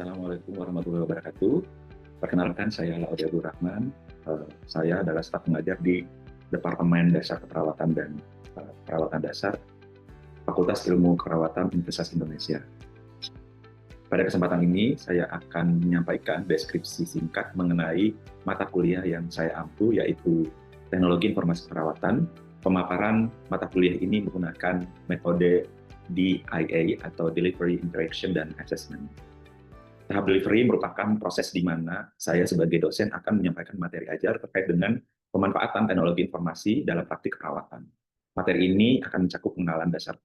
Assalamualaikum warahmatullahi wabarakatuh. Perkenalkan, saya Laude Abdul Rahman. Saya adalah staf pengajar di Departemen Dasar Keperawatan dan Perawatan Dasar Fakultas Ilmu Keperawatan Universitas Indonesia. Pada kesempatan ini, saya akan menyampaikan deskripsi singkat mengenai mata kuliah yang saya ampu, yaitu Teknologi Informasi Keperawatan. Pemaparan mata kuliah ini menggunakan metode DIA atau Delivery, Interaction, dan Assessment. Tahap delivery merupakan proses di mana saya sebagai dosen akan menyampaikan materi ajar terkait dengan pemanfaatan teknologi informasi dalam praktik keperawatan. Materi ini akan mencakup pengenalan dasar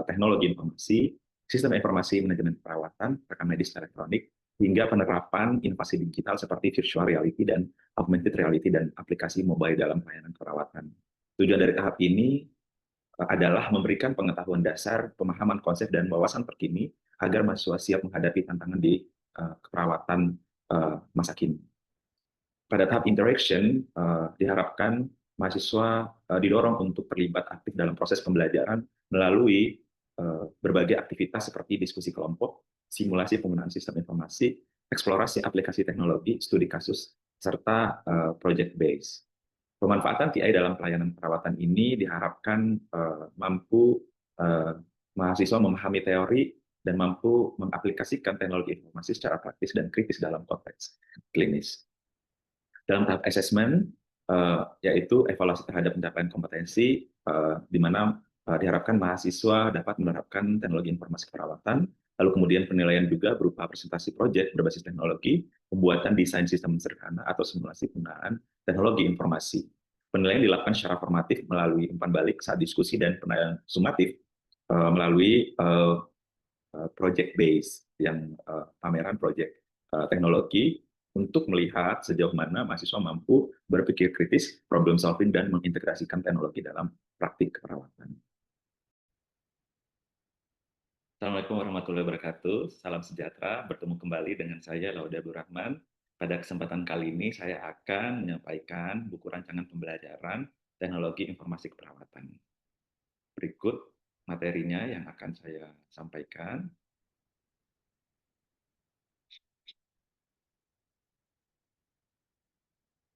teknologi informasi, sistem informasi manajemen perawatan, rekam medis elektronik, hingga penerapan inovasi digital seperti virtual reality dan augmented reality dan aplikasi mobile dalam pelayanan keperawatan. Tujuan dari tahap ini adalah memberikan pengetahuan dasar, pemahaman konsep, dan wawasan terkini agar mahasiswa siap menghadapi tantangan di keperawatan masa kini. Pada tahap interaction, diharapkan mahasiswa didorong untuk terlibat aktif dalam proses pembelajaran melalui berbagai aktivitas seperti diskusi kelompok, simulasi penggunaan sistem informasi, eksplorasi aplikasi teknologi, studi kasus, serta project base. Pemanfaatan TI dalam pelayanan perawatan ini diharapkan mampu mahasiswa memahami teori dan mampu mengaplikasikan teknologi informasi secara praktis dan kritis dalam konteks klinis. Dalam tahap assessment, yaitu evaluasi terhadap pencapaian kompetensi, di mana diharapkan mahasiswa dapat menerapkan teknologi informasi keperawatan, lalu kemudian penilaian juga berupa presentasi proyek berbasis teknologi, pembuatan desain sistem sederhana atau simulasi penggunaan teknologi informasi. Penilaian dilakukan secara formatif melalui umpan balik saat diskusi dan penilaian sumatif melalui project base yang pameran project teknologi untuk melihat sejauh mana mahasiswa mampu berpikir kritis, problem solving, dan mengintegrasikan teknologi dalam praktik keperawatan. Assalamualaikum warahmatullahi wabarakatuh. Salam sejahtera. Bertemu kembali dengan saya Laude Abdul Rahman. Pada kesempatan kali ini saya akan menyampaikan buku rancangan pembelajaran teknologi informasi keperawatan. Berikut materinya yang akan saya sampaikan.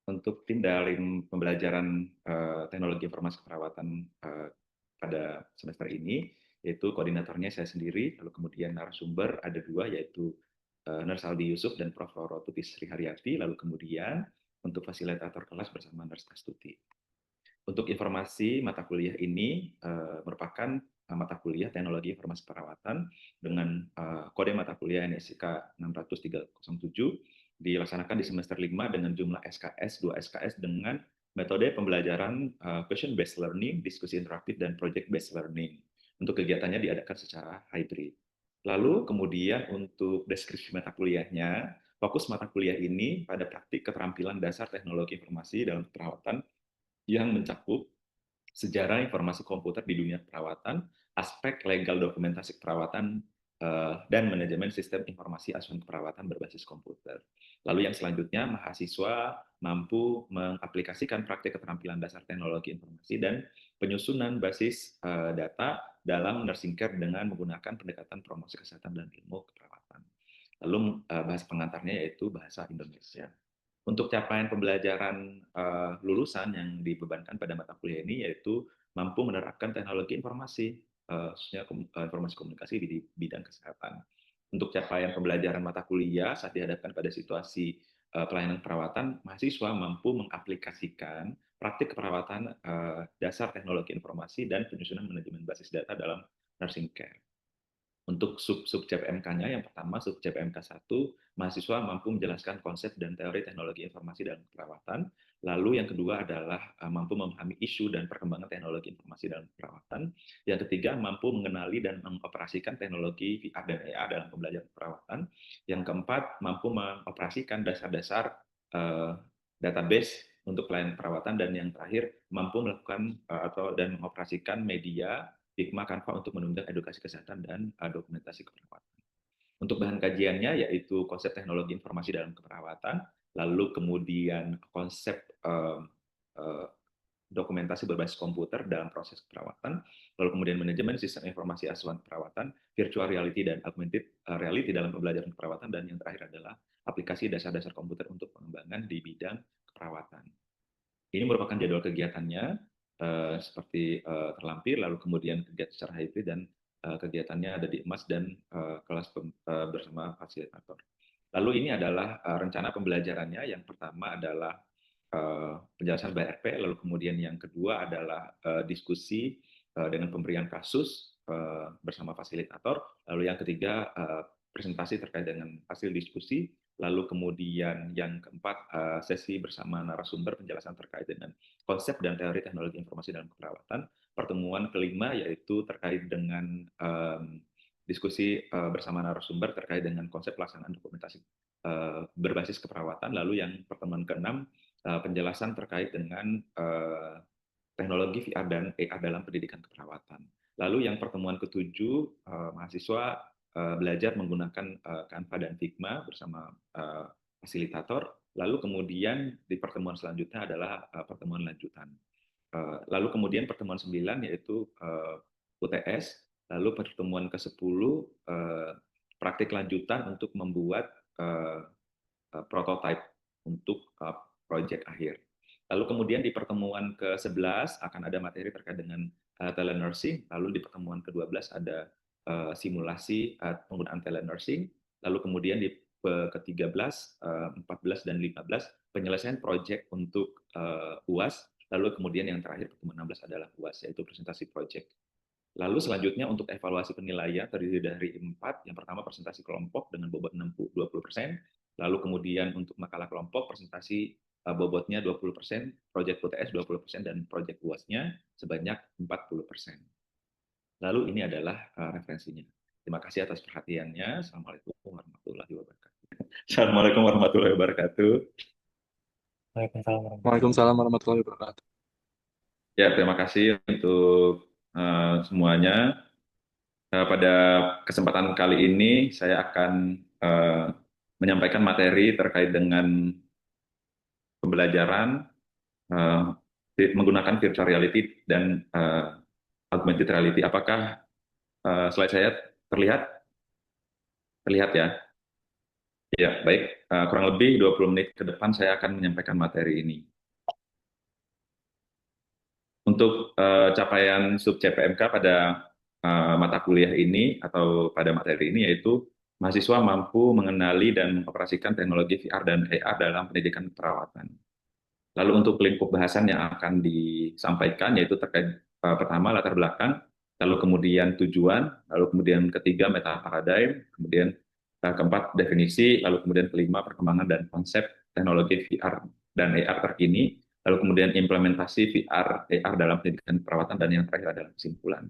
Untuk tim dalam pembelajaran teknologi informasi keperawatan pada semester ini, yaitu koordinatornya saya sendiri, lalu kemudian narasumber ada dua, yaitu Nurse Aldi Yusuf dan Prof. Roro Tuti Sri Haryati, lalu kemudian untuk fasilitator kelas bersama Nurse Astuti. Untuk informasi, mata kuliah ini merupakan mata kuliah teknologi informasi perawatan dengan kode mata kuliah NSIK 60307, dilaksanakan di semester 5 dengan jumlah SKS, 2 SKS dengan metode pembelajaran question based learning, diskusi interaktif, dan project based learning. Untuk kegiatannya diadakan secara hybrid. Lalu kemudian untuk deskripsi mata kuliahnya, fokus mata kuliah ini pada praktik keterampilan dasar teknologi informasi dalam perawatan yang mencakup sejarah informasi komputer di dunia perawatan, aspek legal dokumentasi perawatan, dan manajemen sistem informasi asuhan keperawatan berbasis komputer. Lalu yang selanjutnya, mahasiswa mampu mengaplikasikan praktik keterampilan dasar teknologi informasi dan penyusunan basis data dalam nursing care dengan menggunakan pendekatan promosi kesehatan dan ilmu keperawatan. Lalu bahasa pengantarnya yaitu bahasa Indonesia. Untuk capaian pembelajaran lulusan yang dibebankan pada mata kuliah ini yaitu mampu menerapkan teknologi informasi, khususnya informasi komunikasi di bidang kesehatan. Untuk capaian pembelajaran mata kuliah saat dihadapkan pada situasi pelayanan perawatan, mahasiswa mampu mengaplikasikan praktik keperawatan dasar teknologi informasi dan penyusunan manajemen basis data dalam nursing care. Untuk sub-sub CPMK-nya, yang pertama sub CPMK 1, mahasiswa mampu menjelaskan konsep dan teori teknologi informasi dalam perawatan. Lalu yang kedua adalah mampu memahami isu dan perkembangan teknologi informasi dalam perawatan. Yang ketiga, mampu mengenali dan mengoperasikan teknologi VR dan AR dalam pembelajaran perawatan. Yang keempat, mampu mengoperasikan dasar-dasar database untuk pelayanan perawatan. Dan yang terakhir, mampu melakukan dan mengoperasikan media Figma, Canva untuk menunjang edukasi kesehatan dan dokumentasi keperawatan. Untuk bahan kajiannya yaitu konsep teknologi informasi dalam keperawatan, lalu kemudian konsep dokumentasi berbasis komputer dalam proses keperawatan, lalu kemudian manajemen sistem informasi asuhan keperawatan, virtual reality dan augmented reality dalam pembelajaran keperawatan, dan yang terakhir adalah aplikasi dasar-dasar komputer untuk pengembangan di bidang keperawatan. Ini merupakan jadwal kegiatannya seperti terlampir, lalu kemudian kegiatan secara hybrid, dan kegiatannya ada di emas dan kelas bersama fasilitator. Lalu ini adalah rencana pembelajarannya. Yang pertama adalah penjelasan BRP, lalu kemudian yang kedua adalah diskusi dengan pemberian kasus bersama fasilitator, lalu yang ketiga presentasi terkait dengan hasil diskusi, lalu kemudian yang keempat sesi bersama narasumber penjelasan terkait dengan konsep dan teori teknologi informasi dalam keperawatan. Pertemuan kelima yaitu terkait dengan diskusi bersama narasumber terkait dengan konsep pelaksanaan dokumentasi berbasis keperawatan. Lalu yang pertemuan keenam penjelasan terkait dengan teknologi VR dan AR dalam pendidikan keperawatan. Lalu yang pertemuan ketujuh mahasiswa belajar menggunakan Canva dan Figma bersama fasilitator. Lalu kemudian di pertemuan selanjutnya adalah pertemuan lanjutan. Lalu kemudian pertemuan 9 yaitu UTS. Lalu pertemuan ke-10 praktik lanjutan untuk membuat prototipe untuk proyek akhir. Lalu kemudian di pertemuan ke-11 akan ada materi terkait dengan telenursing. Lalu di pertemuan ke-12 ada simulasi penggunaan telenursing. Lalu kemudian di ke-13, 14 dan 15 penyelesaian proyek untuk UAS. Lalu kemudian yang terakhir pertemuan 16 adalah UAS, yaitu presentasi proyek. Lalu selanjutnya untuk evaluasi penilaian terdiri dari 4. Yang pertama presentasi kelompok dengan bobot 20%. Lalu kemudian untuk makalah kelompok presentasi bobotnya 20%, proyek UTS 20%, dan proyek UAS-nya sebanyak 40%. Lalu ini adalah referensinya. Terima kasih atas perhatiannya. Assalamualaikum warahmatullahi wabarakatuh. Assalamualaikum warahmatullahi wabarakatuh. Waalaikumsalam warahmatullahi wabarakatuh. Ya, terima kasih untuk semuanya. Pada kesempatan kali ini saya akan menyampaikan materi terkait dengan pembelajaran menggunakan virtual reality dan augmented reality. Apakah slide saya terlihat? Terlihat ya? Ya, baik. Kurang lebih 20 menit ke depan saya akan menyampaikan materi ini. Untuk capaian sub CPMK pada mata kuliah ini atau pada materi ini yaitu mahasiswa mampu mengenali dan mengoperasikan teknologi VR dan AR dalam pendidikan keperawatan. Lalu untuk lingkup bahasan yang akan disampaikan yaitu terkait pertama latar belakang, lalu kemudian tujuan, lalu kemudian ketiga meta paradigm, kemudian keempat definisi, lalu kemudian kelima perkembangan dan konsep teknologi VR dan AR terkini, lalu kemudian implementasi VR AR dalam pendidikan perawatan, dan yang terakhir adalah kesimpulan.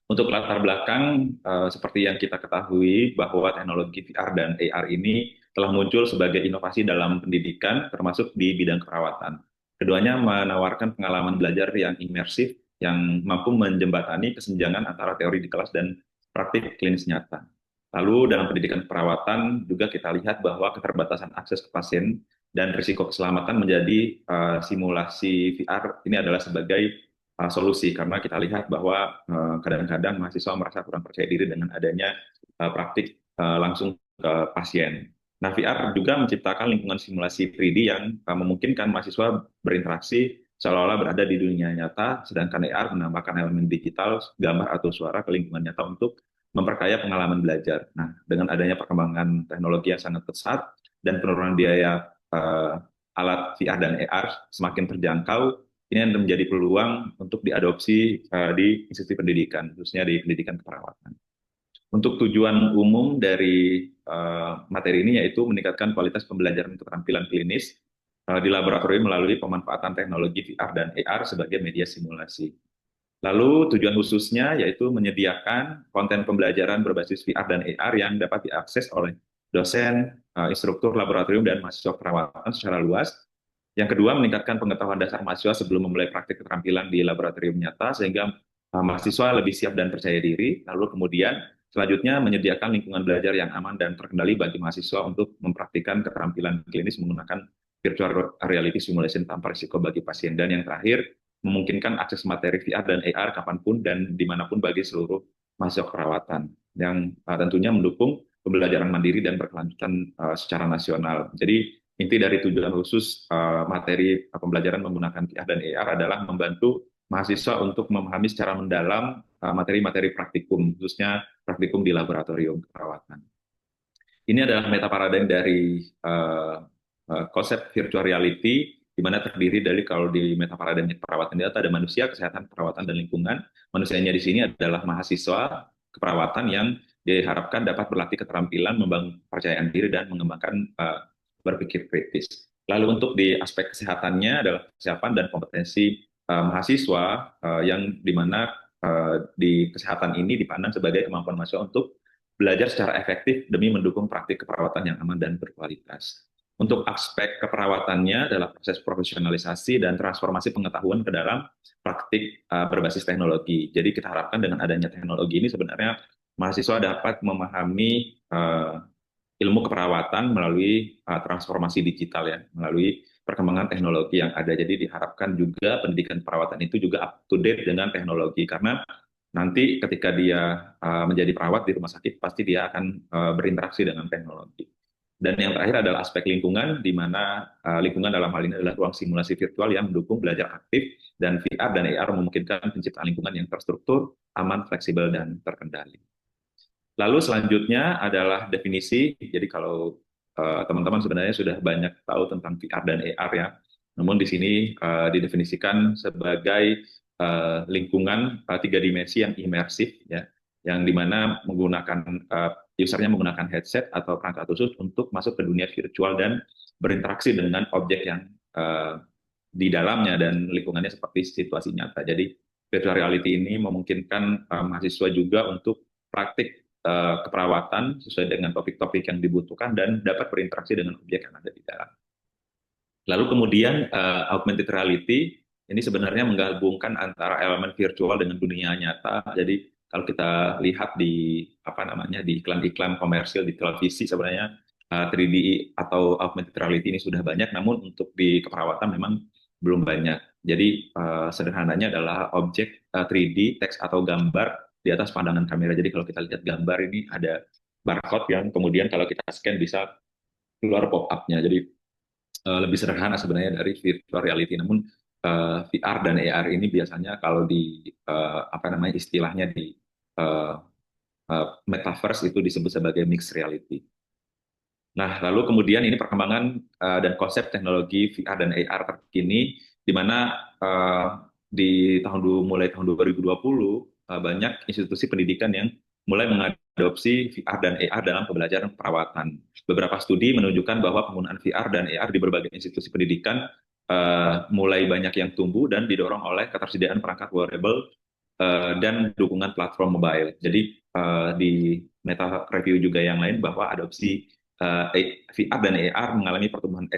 Untuk latar belakang, seperti yang kita ketahui bahwa teknologi VR dan AR ini telah muncul sebagai inovasi dalam pendidikan, termasuk di bidang keperawatan. Keduanya menawarkan pengalaman belajar yang imersif, yang mampu menjembatani kesenjangan antara teori di kelas dan praktik klinis nyata. Lalu dalam pendidikan perawatan juga kita lihat bahwa keterbatasan akses ke pasien dan risiko keselamatan menjadi simulasi VR ini adalah sebagai solusi, karena kita lihat bahwa kadang-kadang mahasiswa merasa kurang percaya diri dengan adanya praktik langsung ke pasien. Nah, VR juga menciptakan lingkungan simulasi 3D yang memungkinkan mahasiswa berinteraksi seolah-olah berada di dunia nyata, sedangkan AR menambahkan elemen digital, gambar atau suara ke lingkungan nyata untuk memperkaya pengalaman belajar. Nah, dengan adanya perkembangan teknologi yang sangat pesat dan penurunan biaya alat VR dan AR semakin terjangkau, ini menjadi peluang untuk diadopsi di institusi pendidikan, khususnya di pendidikan keperawatan. Untuk tujuan umum dari materi ini yaitu meningkatkan kualitas pembelajaran keterampilan klinis di laboratorium melalui pemanfaatan teknologi VR dan AR sebagai media simulasi. Lalu tujuan khususnya yaitu menyediakan konten pembelajaran berbasis VR dan AR yang dapat diakses oleh dosen, instruktur laboratorium, dan mahasiswa perawatan secara luas. Yang kedua, meningkatkan pengetahuan dasar mahasiswa sebelum memulai praktik keterampilan di laboratorium nyata, sehingga mahasiswa lebih siap dan percaya diri. Lalu kemudian, selanjutnya menyediakan lingkungan belajar yang aman dan terkendali bagi mahasiswa untuk mempraktikkan keterampilan klinis menggunakan virtual reality simulation tanpa risiko bagi pasien. Dan yang terakhir, memungkinkan akses materi VR dan AR kapanpun dan dimanapun bagi seluruh mahasiswa keperawatan, yang tentunya mendukung pembelajaran mandiri dan berkelanjutan secara nasional. Jadi inti dari tujuan khusus materi pembelajaran menggunakan VR dan AR adalah membantu mahasiswa untuk memahami secara mendalam materi-materi praktikum, khususnya praktikum di laboratorium keperawatan. Ini adalah meta paradigm dari konsep virtual reality, di mana terdiri dari, kalau di meta paradigm keperawatan itu ada manusia, kesehatan, perawatan, dan lingkungan. Manusianya di sini adalah mahasiswa keperawatan yang diharapkan dapat berlatih keterampilan, membangun kepercayaan diri, dan mengembangkan berpikir kritis. Lalu untuk di aspek kesehatannya adalah kesiapan dan kompetensi mahasiswa yang dimana di kesehatan ini dipandang sebagai kemampuan mahasiswa untuk belajar secara efektif demi mendukung praktik keperawatan yang aman dan berkualitas. Untuk aspek keperawatannya adalah proses profesionalisasi dan transformasi pengetahuan ke dalam praktik berbasis teknologi. Jadi kita harapkan dengan adanya teknologi ini sebenarnya mahasiswa dapat memahami ilmu keperawatan melalui transformasi digital ya, melalui perkembangan teknologi yang ada. Jadi diharapkan juga pendidikan perawatan itu juga up to date dengan teknologi, karena nanti ketika dia menjadi perawat di rumah sakit pasti dia akan berinteraksi dengan teknologi. Dan yang terakhir adalah aspek lingkungan, di mana lingkungan dalam hal ini adalah ruang simulasi virtual yang mendukung belajar aktif, dan VR dan AR memungkinkan penciptaan lingkungan yang terstruktur, aman, fleksibel, dan terkendali. Lalu selanjutnya adalah definisi. Jadi kalau teman-teman sebenarnya sudah banyak tahu tentang VR dan AR ya, namun di sini didefinisikan sebagai lingkungan tiga dimensi yang imersif ya, yang dimana menggunakan usernya menggunakan headset atau perangkat khusus untuk masuk ke dunia virtual dan berinteraksi dengan objek yang di dalamnya dan lingkungannya seperti situasi nyata. Jadi virtual reality ini memungkinkan mahasiswa juga untuk praktik keperawatan sesuai dengan topik-topik yang dibutuhkan dan dapat berinteraksi dengan objek yang ada di dalam. Lalu kemudian augmented reality ini sebenarnya menggabungkan antara elemen virtual dengan dunia nyata. Jadi kalau kita lihat di di iklan-iklan komersil di televisi, sebenarnya 3D atau augmented reality ini sudah banyak, namun untuk di keperawatan memang belum banyak. Jadi sederhananya adalah objek 3D teks atau gambar di atas pandangan kamera. Jadi kalau kita lihat gambar ini ada barcode yang kemudian kalau kita scan bisa keluar pop-up-nya. Jadi lebih sederhana sebenarnya dari virtual reality. Namun VR dan AR ini biasanya kalau di istilahnya di metaverse itu disebut sebagai mixed reality. Nah, lalu kemudian ini perkembangan dan konsep teknologi VR dan AR terkini, di mana mulai tahun 2020 banyak institusi pendidikan yang mulai mengadopsi VR dan AR dalam pembelajaran perawatan. Beberapa studi menunjukkan bahwa penggunaan VR dan AR di berbagai institusi pendidikan mulai banyak yang tumbuh dan didorong oleh ketersediaan perangkat wearable dan dukungan platform mobile. Jadi di meta review juga yang lain bahwa adopsi VR dan AR mengalami pertumbuhan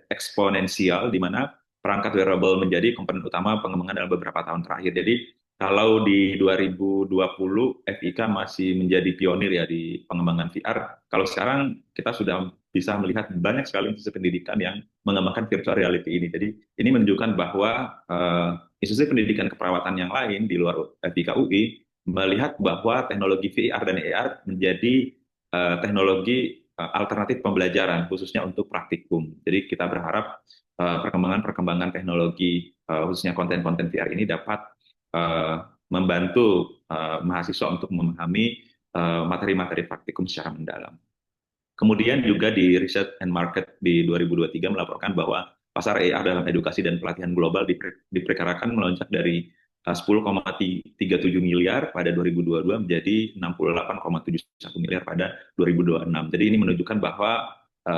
eksponensial, di mana perangkat wearable menjadi komponen utama pengembangan dalam beberapa tahun terakhir. Jadi kalau di 2020 FIK masih menjadi pionir ya di pengembangan VR, kalau sekarang kita sudah bisa melihat banyak sekali institusi pendidikan yang mengembangkan virtual reality ini. Jadi ini menunjukkan bahwa institusi pendidikan keperawatan yang lain di luar FIK UI melihat bahwa teknologi VR dan AR menjadi teknologi alternatif pembelajaran khususnya untuk praktikum. Jadi kita berharap perkembangan teknologi khususnya konten-konten VR ini dapat membantu mahasiswa untuk memahami materi-materi praktikum secara mendalam. Kemudian juga di Research and Market di 2023 melaporkan bahwa pasar AR dalam edukasi dan pelatihan global diperkirakan melonjak dari 10,37 miliar pada 2022 menjadi 68,71 miliar pada 2026. Jadi ini menunjukkan bahwa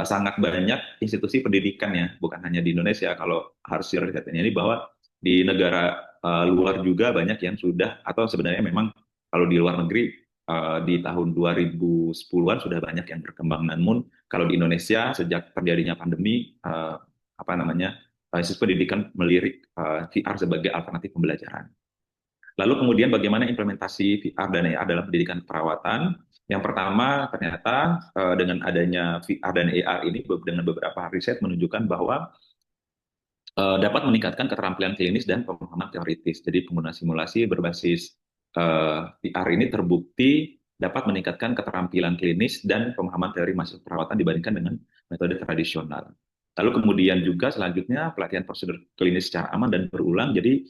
sangat banyak institusi pendidikan ya, bukan hanya di Indonesia, kalau harus dilihatnya ini bahwa di negara luar juga banyak yang sudah, atau sebenarnya memang kalau di luar negeri di tahun 2010-an sudah banyak yang berkembang. Namun kalau di Indonesia sejak terjadinya pandemi institusi pendidikan melirik VR sebagai alternatif pembelajaran. Lalu kemudian bagaimana implementasi VR dan AR dalam pendidikan keperawatan? Yang pertama, ternyata dengan adanya VR dan AR ini dengan beberapa riset menunjukkan bahwa dapat meningkatkan keterampilan klinis dan pemahaman teoritis. Jadi penggunaan simulasi berbasis VR ini terbukti dapat meningkatkan keterampilan klinis dan pemahaman teori masuk perawatan dibandingkan dengan metode tradisional. Lalu kemudian juga selanjutnya pelatihan prosedur klinis secara aman dan berulang. Jadi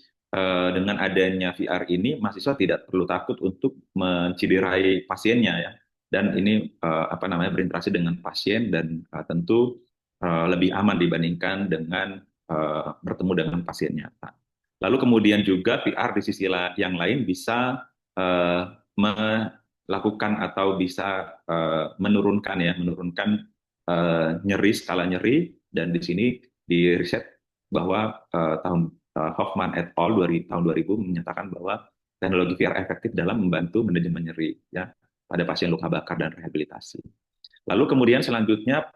dengan adanya VR ini mahasiswa tidak perlu takut untuk menciderai pasiennya ya. Dan ini berinteraksi dengan pasien dan tentu lebih aman dibandingkan dengan bertemu dengan pasien nyata. Lalu kemudian juga VR di sisi yang lain bisa melakukan atau bisa menurunkan nyeri, skala nyeri, dan di sini di riset bahwa Hoffman et al. Tahun 2000 menyatakan bahwa teknologi VR efektif dalam membantu manajemen nyeri ya pada pasien luka bakar dan rehabilitasi. Lalu kemudian selanjutnya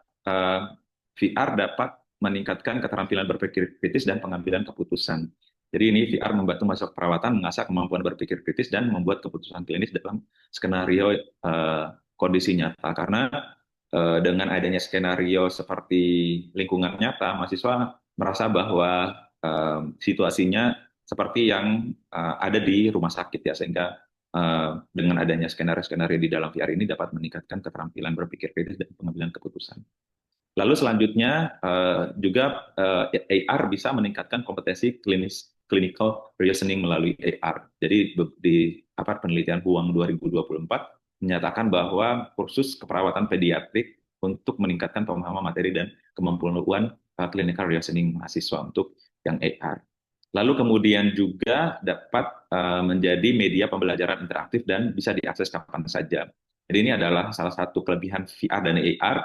VR dapat meningkatkan keterampilan berpikir kritis dan pengambilan keputusan. Jadi ini VR membantu masuk perawatan mengasah kemampuan berpikir kritis dan membuat keputusan klinis dalam skenario kondisi nyata. Karena dengan adanya skenario seperti lingkungan nyata, mahasiswa merasa bahwa situasinya seperti yang ada di rumah sakit ya, sehingga dengan adanya skenario-skenario di dalam VR ini dapat meningkatkan keterampilan berpikir kritis dan pengambilan keputusan. Lalu selanjutnya juga AR bisa meningkatkan kompetensi clinical reasoning melalui AR. Jadi di penelitian Huang 2024 menyatakan bahwa kursus keperawatan pediatrik untuk meningkatkan pemahaman materi dan kemampuan clinical reasoning mahasiswa untuk yang AR. Lalu kemudian juga dapat menjadi media pembelajaran interaktif dan bisa diakses kapan saja. Jadi ini adalah salah satu kelebihan VR dan AR.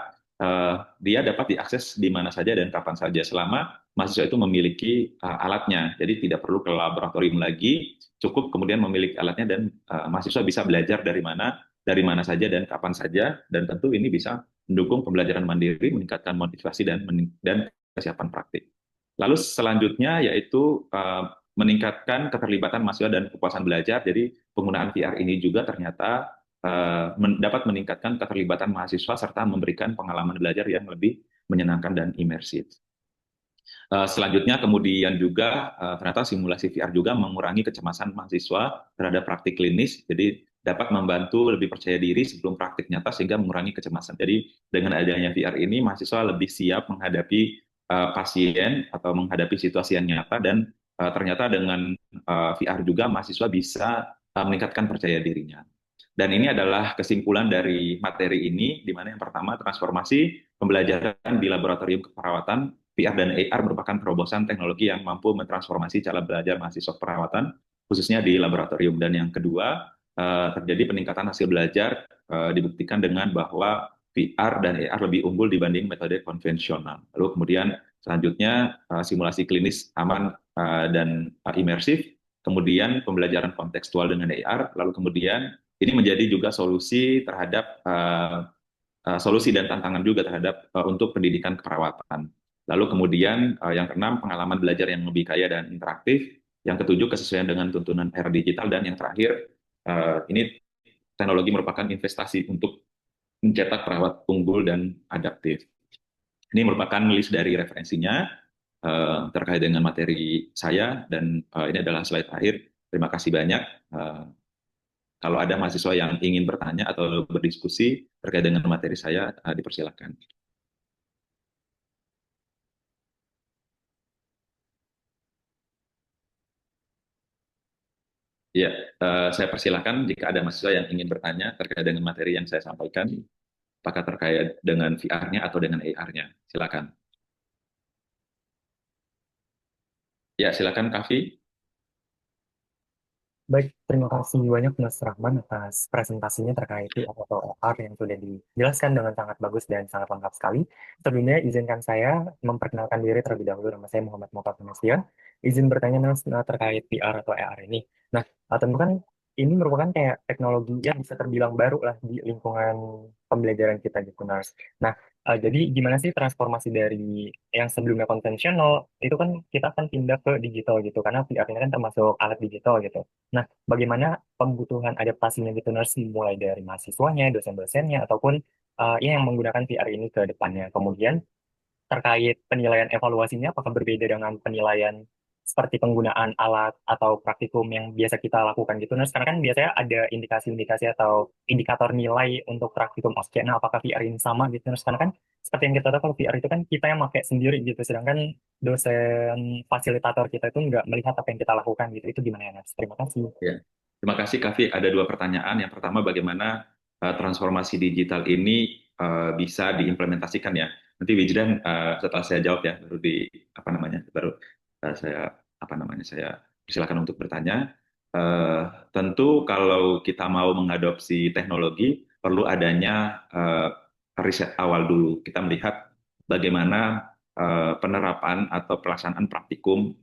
Dia dapat diakses di mana saja dan kapan saja selama mahasiswa itu memiliki alatnya. Jadi tidak perlu ke laboratorium lagi, cukup kemudian memiliki alatnya dan mahasiswa bisa belajar dari mana saja dan kapan saja. Dan tentu ini bisa mendukung pembelajaran mandiri, meningkatkan motivasi dan kesiapan praktik. Lalu selanjutnya yaitu meningkatkan keterlibatan mahasiswa dan kepuasan belajar. Jadi penggunaan VR ini juga ternyata dapat meningkatkan keterlibatan mahasiswa serta memberikan pengalaman belajar yang lebih menyenangkan dan imersif. Selanjutnya kemudian juga ternyata simulasi VR juga mengurangi kecemasan mahasiswa terhadap praktik klinis, jadi dapat membantu lebih percaya diri sebelum praktik nyata sehingga mengurangi kecemasan. Jadi dengan adanya VR ini mahasiswa lebih siap menghadapi pasien atau menghadapi situasi yang nyata, dan ternyata dengan VR juga mahasiswa bisa meningkatkan percaya dirinya. Dan ini adalah kesimpulan dari materi ini, di mana yang pertama, transformasi pembelajaran di laboratorium keperawatan, VR dan AR merupakan terobosan teknologi yang mampu mentransformasi cara belajar mahasiswa perawatan, khususnya di laboratorium. Dan yang kedua, terjadi peningkatan hasil belajar, dibuktikan dengan bahwa VR dan AR lebih unggul dibanding metode konvensional. Lalu kemudian selanjutnya, simulasi klinis aman dan imersif, kemudian pembelajaran kontekstual dengan AR, lalu kemudian ini menjadi juga solusi terhadap solusi dan tantangan juga terhadap untuk pendidikan keperawatan. Lalu kemudian yang keenam, pengalaman belajar yang lebih kaya dan interaktif. Yang ketujuh, kesesuaian dengan tuntunan era digital. Dan yang terakhir, ini teknologi merupakan investasi untuk mencetak perawat unggul dan adaptif. Ini merupakan list dari referensinya terkait dengan materi saya, dan ini adalah slide akhir. Terima kasih banyak. Kalau ada mahasiswa yang ingin bertanya atau berdiskusi terkait dengan materi saya, dipersilakan. Ya, saya persilakan jika ada mahasiswa yang ingin bertanya terkait dengan materi yang saya sampaikan, apakah terkait dengan VR-nya atau dengan AR-nya. Silakan. Ya, silakan Kavi. Baik, terima kasih banyak Mas Rahman atas presentasinya terkait VR atau AR yang sudah dijelaskan dengan sangat bagus dan sangat lengkap sekali. Sebelumnya izinkan saya memperkenalkan diri terlebih dahulu. Nama saya Muhammad Mokhtar Nasution. Izin bertanya Mas terkait VR atau AR ini. Nah, tentu kan ini merupakan kayak teknologi yang bisa terbilang baru lah di lingkungan pembelajaran kita gitu, Nars. Nah, jadi gimana sih transformasi dari yang sebelumnya konvensional, itu kan kita akan pindah ke digital gitu, karena VR ini kan termasuk alat digital gitu. Nah, bagaimana kebutuhan adaptasinya gitu, Nars, mulai dari mahasiswanya, dosen-dosennya, ataupun ya yang menggunakan VR ini ke depannya. Kemudian terkait penilaian evaluasinya apakah berbeda dengan penilaian seperti penggunaan alat atau praktikum yang biasa kita lakukan gitu. Nah, sekarang kan biasanya ada indikasi-indikasi atau indikator nilai untuk praktikum ospek. Nah, apakah VR ini sama gitu? Nah, sekarang kan seperti yang kita tahu kalau VR itu kan kita yang pakai sendiri gitu, sedangkan dosen fasilitator kita itu nggak melihat apa yang kita lakukan gitu. Itu gimana ya, Nas? Terima kasih. Ya. Terima kasih, Kavi. Ada dua pertanyaan. Yang pertama, bagaimana transformasi digital ini bisa diimplementasikan ya? Nanti Wijdan setelah saya jawab ya, baru di apa namanya, baru saya apa namanya, saya persilakan untuk bertanya. Eh, Tentu kalau kita mau mengadopsi teknologi, perlu adanya riset awal dulu. Kita melihat bagaimana penerapan atau pelaksanaan praktikum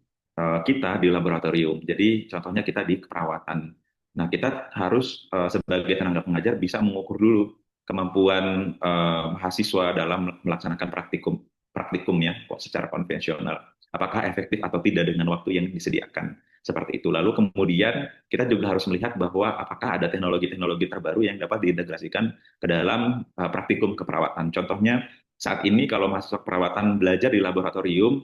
kita di laboratorium. Jadi contohnya kita di keperawatan. Nah, kita harus sebagai tenaga pengajar bisa mengukur dulu kemampuan mahasiswa dalam melaksanakan praktikumnya secara konvensional. Apakah efektif atau tidak dengan waktu yang disediakan. Seperti itu. Lalu kemudian kita juga harus melihat bahwa apakah ada teknologi-teknologi terbaru yang dapat diintegrasikan ke dalam praktikum keperawatan. Contohnya saat ini kalau mahasiswa keperawatan belajar di laboratorium,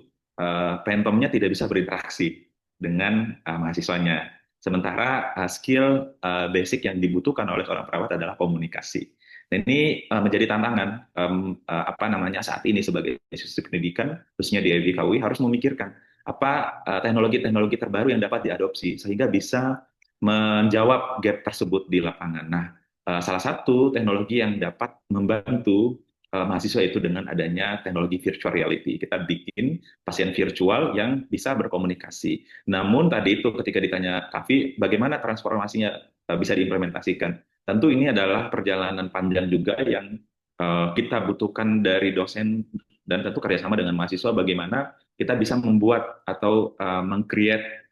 pentomnya tidak bisa berinteraksi dengan mahasiswanya. Sementara skill basic yang dibutuhkan oleh seorang perawat adalah komunikasi. Dan ini menjadi tantangan apa namanya saat ini sebagai institusi pendidikan, khususnya di FIKUI harus memikirkan apa teknologi-teknologi terbaru yang dapat diadopsi sehingga bisa menjawab gap tersebut di lapangan. Nah, salah satu teknologi yang dapat membantu mahasiswa itu dengan adanya teknologi virtual reality. Kita bikin pasien virtual yang bisa berkomunikasi. Namun tadi itu ketika ditanya Kavi, bagaimana transformasinya bisa diimplementasikan? Tentu ini adalah perjalanan panjang juga yang kita butuhkan dari dosen dan tentu kerjasama dengan mahasiswa bagaimana kita bisa membuat atau meng-create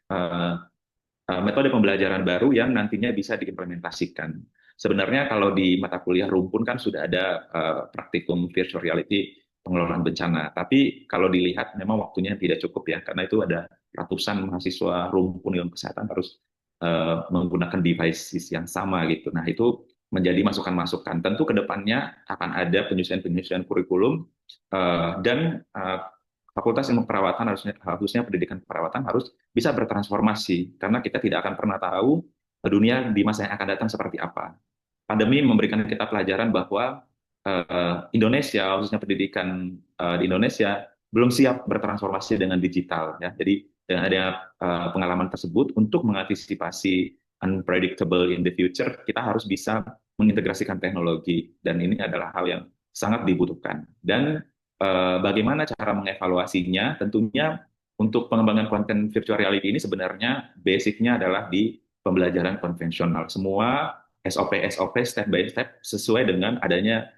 metode pembelajaran baru yang nantinya bisa diimplementasikan. Sebenarnya kalau di mata kuliah rumpun kan sudah ada praktikum virtual reality pengelolaan bencana. Tapi kalau dilihat memang waktunya tidak cukup ya, karena itu ada ratusan mahasiswa rumpun ilmu kesehatan harus menggunakan devices yang sama gitu. Nah itu menjadi masukan-masukan. Tentu ke depannya akan ada penyusunan-penyusunan kurikulum dan Fakultas Ilmu Perawatan harusnya pendidikan keperawatan harus bisa bertransformasi karena kita tidak akan pernah tahu dunia di masa yang akan datang seperti apa. Pandemi memberikan kita pelajaran bahwa Indonesia, khususnya pendidikan di Indonesia, belum siap bertransformasi dengan digital. Ya. Jadi dengan adanya pengalaman tersebut, untuk mengantisipasi unpredictable in the future, kita harus bisa mengintegrasikan teknologi. Dan ini adalah hal yang sangat dibutuhkan. Dan bagaimana cara mengevaluasinya? Tentunya untuk pengembangan konten virtual reality ini sebenarnya basicnya adalah di pembelajaran konvensional. Semua SOP step by step sesuai dengan adanya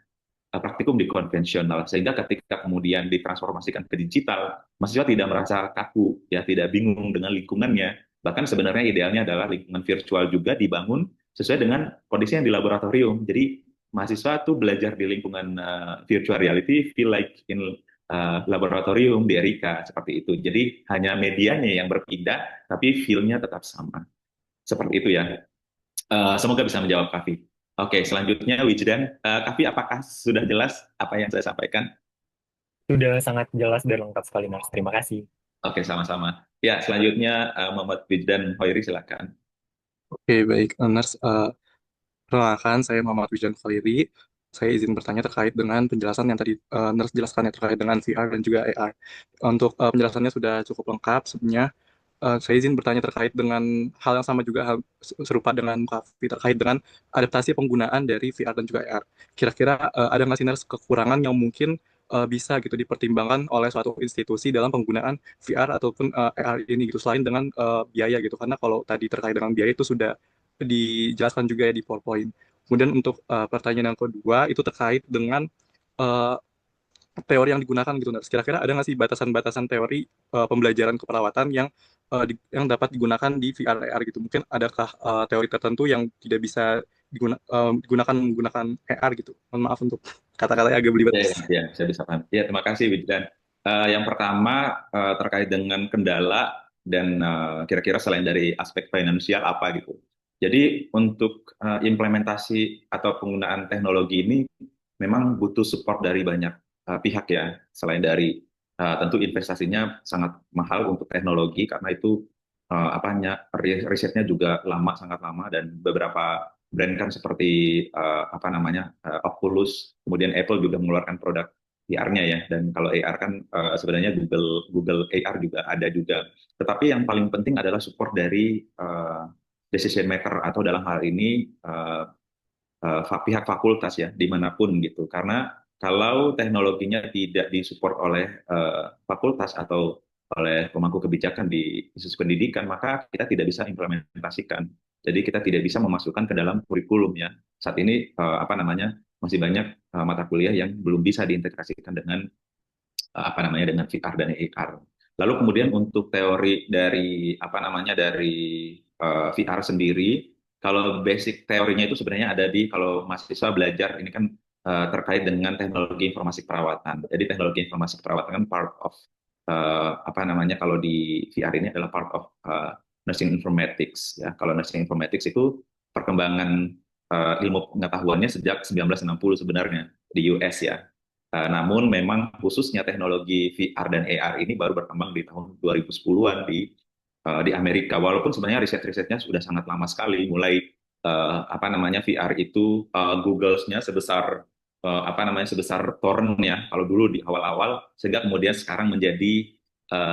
praktikum di konvensional sehingga ketika kemudian ditransformasikan ke digital mahasiswa tidak merasa kaku ya tidak bingung dengan lingkungannya bahkan sebenarnya idealnya adalah lingkungan virtual juga dibangun sesuai dengan kondisi yang di laboratorium jadi mahasiswa tuh belajar di lingkungan virtual reality feel like in laboratorium di Erika seperti itu jadi hanya medianya yang berpindah tapi feel-nya tetap sama seperti itu ya. Semoga bisa menjawab Kavi. Oke, selanjutnya Wijdan. Kavi, apakah sudah jelas apa yang saya sampaikan? Sudah sangat jelas dan lengkap sekali, Nars. Terima kasih. Oke, sama-sama. Ya, selanjutnya Muhammad Wijdan Hoiri, silakan. Oke, baik. Nars, perkenalkan, saya Muhammad Wijan Khaliri. Saya izin bertanya terkait dengan penjelasan yang tadi Nars jelaskan ya, terkait dengan VR dan juga AR. Untuk penjelasannya sudah cukup lengkap. Sebenarnya saya izin bertanya terkait dengan hal yang sama juga, hal serupa dengan Kavi, terkait dengan adaptasi penggunaan dari VR dan juga AR. Kira-kira ada nggak sih Nars kekurangan yang mungkin bisa gitu dipertimbangkan oleh suatu institusi dalam penggunaan VR ataupun AR ini gitu, selain dengan biaya gitu. Karena kalau tadi terkait dengan biaya itu sudah dijelaskan juga ya di PowerPoint. Kemudian untuk pertanyaan yang kedua itu terkait dengan uh, teori yang digunakan gitu, Nars. Kira-kira ada nggak sih batasan-batasan teori pembelajaran keperawatan yang yang dapat digunakan di VR AR gitu? Mungkin adakah teori tertentu yang tidak bisa digunakan menggunakan AR gitu? Mohon maaf untuk kata-katanya agak belibet. Ya, ya, saya bisa paham. Ya, terima kasih, Wijdan. Yang pertama terkait dengan kendala dan kira-kira selain dari aspek finansial apa gitu. Jadi untuk implementasi atau penggunaan teknologi ini memang butuh support dari banyak pihak ya. Selain dari tentu investasinya sangat mahal untuk teknologi karena itu apanya risetnya juga lama, sangat lama, dan beberapa brand kan seperti apa namanya Oculus, kemudian Apple juga mengeluarkan produk VR-nya ya, dan kalau AR kan sebenarnya Google Google AR juga ada juga. Tetapi yang paling penting adalah support dari decision maker atau dalam hal ini pihak fakultas ya, dimanapun gitu. Karena kalau teknologinya tidak disupport oleh fakultas atau oleh pemangku kebijakan di institusi pendidikan, maka kita tidak bisa implementasikan. Jadi kita tidak bisa memasukkan ke dalam kurikulum ya. Saat ini apa namanya masih banyak mata kuliah yang belum bisa diintegrasikan dengan apa namanya dengan VR dan AR. Lalu kemudian untuk teori dari apa namanya dari VR sendiri, kalau basic teorinya itu sebenarnya ada di kalau mahasiswa belajar ini kan terkait dengan teknologi informasi perawatan. Jadi teknologi informasi perawatan kan part of apa namanya kalau di VR ini adalah part of nursing informatics ya. Kalau nursing informatics itu perkembangan ilmu pengetahuannya sejak 1960 sebenarnya di US ya. Namun memang khususnya teknologi VR dan AR ini baru berkembang di tahun 2010-an di Amerika. Walaupun sebenarnya riset-risetnya sudah sangat lama sekali. Mulai apa namanya VR itu Google-nya sebesar apa namanya sebesar torrent ya. Kalau dulu di awal-awal, sehingga kemudian sekarang menjadi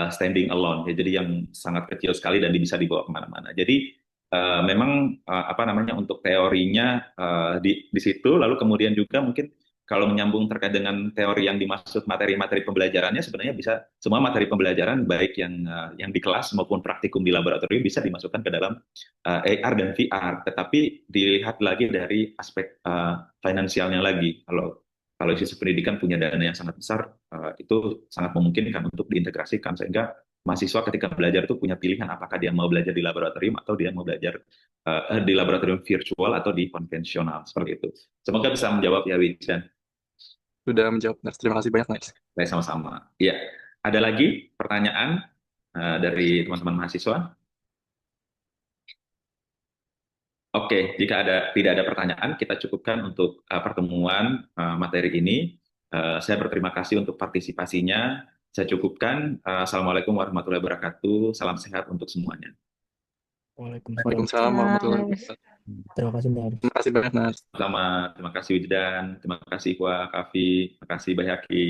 standing alone. Ya, jadi yang sangat kecil sekali dan bisa dibawa kemana-mana. Jadi memang apa namanya untuk teorinya di situ. Lalu kemudian juga mungkin kalau menyambung terkait dengan teori yang dimaksud materi-materi pembelajarannya, sebenarnya bisa semua materi pembelajaran baik yang di kelas maupun praktikum di laboratorium bisa dimasukkan ke dalam AR dan VR, tetapi dilihat lagi dari aspek finansialnya lagi. Kalau institusi pendidikan punya dana yang sangat besar, itu sangat memungkinkan untuk diintegrasikan sehingga mahasiswa ketika belajar itu punya pilihan apakah dia mau belajar di laboratorium atau dia mau belajar di laboratorium virtual atau di konvensional seperti itu. Semoga bisa menjawab ya Wijan. Sudah menjawab, Nars. Terima kasih banyak, Nars. Baik, sama-sama. Ya, ada lagi pertanyaan dari teman-teman mahasiswa? Oke, jika tidak ada pertanyaan, kita cukupkan untuk pertemuan materi ini. Saya berterima kasih untuk partisipasinya. Saya cukupkan. Assalamualaikum warahmatullahi wabarakatuh. Salam sehat untuk semuanya. Waalaikumsalam. Waalaikumsalam warahmatullahi wabarakatuh. Terima kasih, Nars. Terima kasih banyak, Nars. Terima kasih Wijdan, terima kasih Ikhwa, Kafi, terima kasih Bayhaki.